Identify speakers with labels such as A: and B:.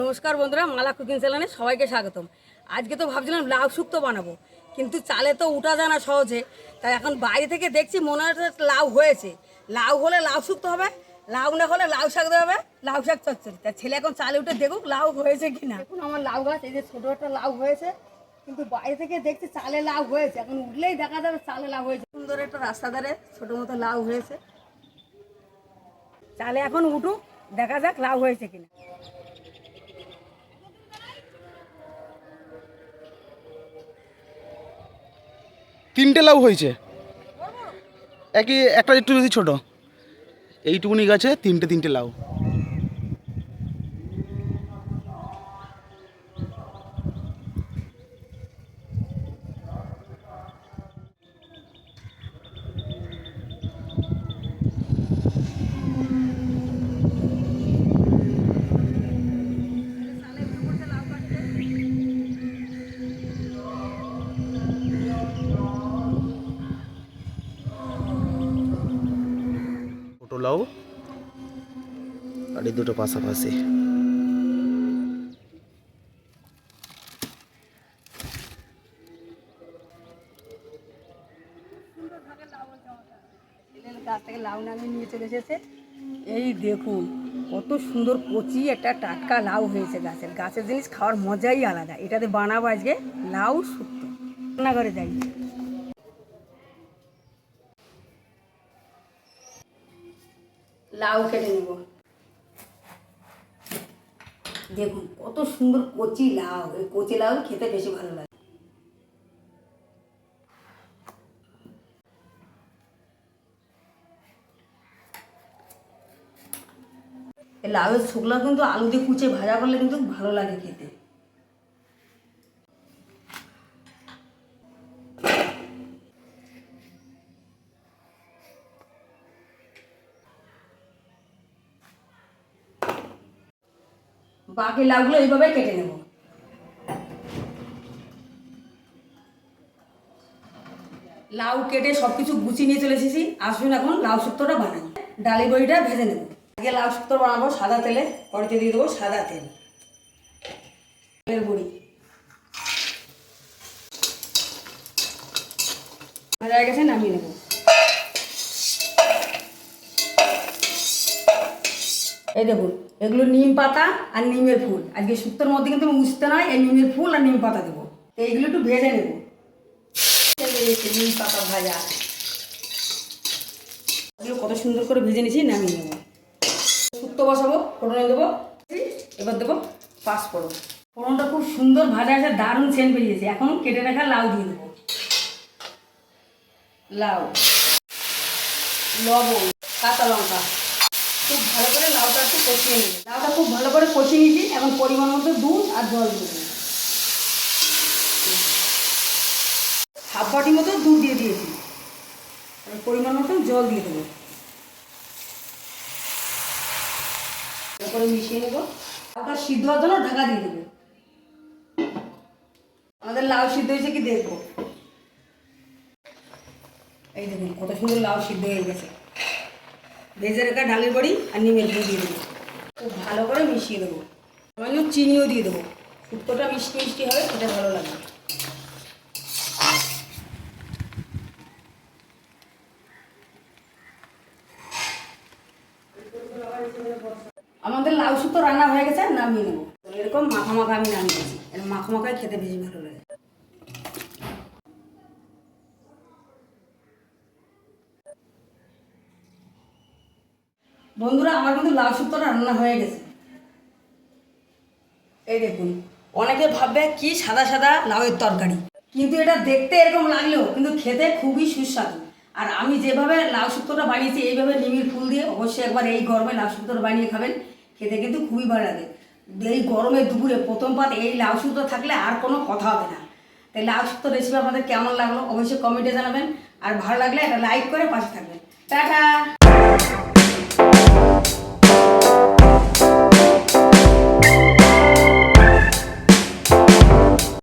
A: নমস্কার বন্ধুরা, মালা কুকিং চ্যানেলে সবাইকে স্বাগতম। আজকে তো ভাবছিলাম লাউ শুক্তো বানাবো, কিন্তু চালে তো উঠা যায় না সহজে। তাই এখন বাইরে থেকে দেখছি মনে হচ্ছে লাউ হয়েছে। লাউ হলে লাউ শুক্তো হবে, লাউ না হলে লাউ শাক দেওয়া হবে, লাউ শাক চচ্চড়ি। তাই ছেলে এখন চালে উঠে দেখুক লাউ হয়েছে কি না। এখন আমার লাউ গাছ, এই যে ছোটো একটা লাউ হয়েছে, কিন্তু বাইরে থেকে দেখছি চালে লাউ হয়েছে। এখন উঠলেই দেখা যাবে চালে লাউ হয়েছে। সুন্দর একটা রাস্তা ধারে ছোটো মতো লাউ হয়েছে। চালে এখন উঠুক, দেখা যাক লাউ হয়েছে কিনা।
B: তিনটে লাউ হয়েছে, একই একটা একটু যদি ছোট, এইটুকুনি গাছে তিনটে তিনটে লাউ। ছোটো লাউ আর এই দুটো পাশাপাশি।
A: গাছ থেকে লাউ নামিয়ে নিয়ে চলে এসেছে। এই দেখুন কত সুন্দর কচি একটা টাটকা লাউ হয়েছে। গাছের জিনিস খাওয়ার মজাই আলাদা। এটাতে বানাবো আজকে লাউ শুক্তো। রান্নাঘরে যাই, লাউ কেটে নেব। দেখুন কত সুন্দর কচি লাউ। এই কচি লাউ খেতে বেশি ভালো লাগে। এই লাউয়ের শুকলা কিন্তু আলু দিয়ে কুচে ভাজা করলে কিন্তু ভালো লাগে খেতে। বাকি লাউগুলো এইভাবে কেটে নেব। লাউ কেটে সব কিছু গুছিয়ে নিয়ে চলে এসেছি। আসুন এখন লাউ শুক্তোটা বানাই। ডালি বড়িটা ভেজে নেব। আগে লাউ শুক্তো বানাবো সাদা তেলে। কড়াইতে দিয়ে দেবো সাদা তেল, তেলের বড়ি ভাজা হয়ে গেছে, নামিয়ে নেব। এই দেখুন এগুলো নিম পাতা আর নিমের ফুল। আজকে শুক্তোর মধ্যে কিন্তু উঠতে নয়, এই নিমের ফুল আর নিম পাতা দেবো। এইগুলো একটু ভেজে নেব। নিম পাতা ভাজা, এগুলো কত সুন্দর করে ভেজে নিয়েছি, নামিয়ে নেব। শুক্তো বসাবো, ফোড়নে দেবো। এবার দেবো পাঁচফোড়ন। ফোড়নটা খুব সুন্দর ভাজা আছে, দারুণ সেন্ট বেরিয়েছে। এখন কেটে রাখা লাউ দিয়ে দেবো। লাউ, লবণ, কাঁচা লঙ্কা, খুব ভালো করে লাউটা একটু কষিয়ে নেব। লাউটা খুব ভালো করে কষিয়ে নিয়েছি। এখন পরিমাণ মতো দুধ আর জল দিয়ে দেবো। হাফ বাটি মতো দুধ দিয়ে দিয়েছি, পরিমাণ মতো জল দিয়ে দেবো। তারপরে মিশিয়ে নেবো। লাউটা সিদ্ধ হওয়ার জন্য ঢাকা দিয়ে দেবো। আমাদের লাউ সিদ্ধ হয়েছে কি দেখবো। এই দেখুন কত সুন্দর লাউ সিদ্ধ হয়ে গেছে। ভেজে রাখা ডালের বড়ি আর নিমের ফুল দিয়ে দেবো। খুব ভালো করে মিশিয়ে দেবো। সামান্য চিনিও দিয়ে দেবো। শুক্তোটা মিষ্টি মিষ্টি হবে, খেতে ভালো লাগবে। আমাদের লাউ শুক্তো রান্না হয়ে গেছে, নামিয়ে নেবো। এরকম মাখা মাখা আমি নামিয়েছি। মাখা মাখায় খেতে বেশি ভালো লাগে। বন্ধুরা আমার কিন্তু লাউ শুক্তোটা রান্না হয়ে গেছে। এই দেখুন, অনেকে ভাববে কি সাদা সাদা লাউয়ের তরকারি, কিন্তু এটা দেখতে এরকম লাগলেও কিন্তু খেতে খুবই সুস্বাদু। আর আমি যেভাবে লাউ শুক্তোটা বানিয়েছি, এইভাবে নিমির ফুল দিয়ে অবশ্যই একবার এই গরমে লাউ শুক্তোটা বানিয়ে খাবেন। খেতে কিন্তু খুবই ভালো লাগে। এই গরমে দুপুরে প্রথম পাত এই লাউ শুক্তো থাকলে আর কোনো কথা হবে না। তাই লাউ শুক্তো রেসিপি আপনাদের কেমন লাগলো অবশ্যই কমেন্টে জানাবেন। আর ভালো লাগলে একটা লাইক করে পাশে থাকবেন। টাটা।